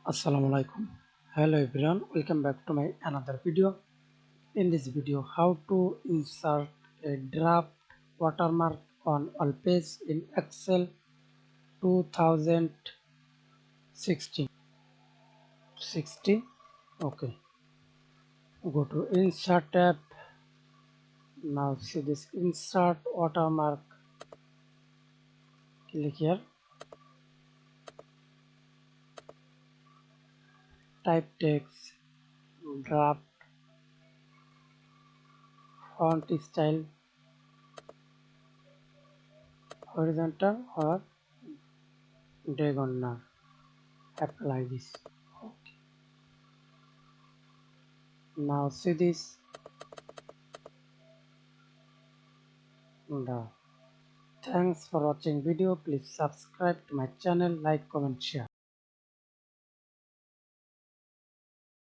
Assalamualaikum. Hello everyone, welcome back to my another video. In this video, how to insert a draft watermark on all page in Excel 2016. 16. Okay. Go to Insert tab. Now see this Insert watermark. Click here. Type text, draft, font style, horizontal or diagonal. Apply this. Okay. Now see this. Thanks for watching video. Please subscribe to my channel, like, comment, share.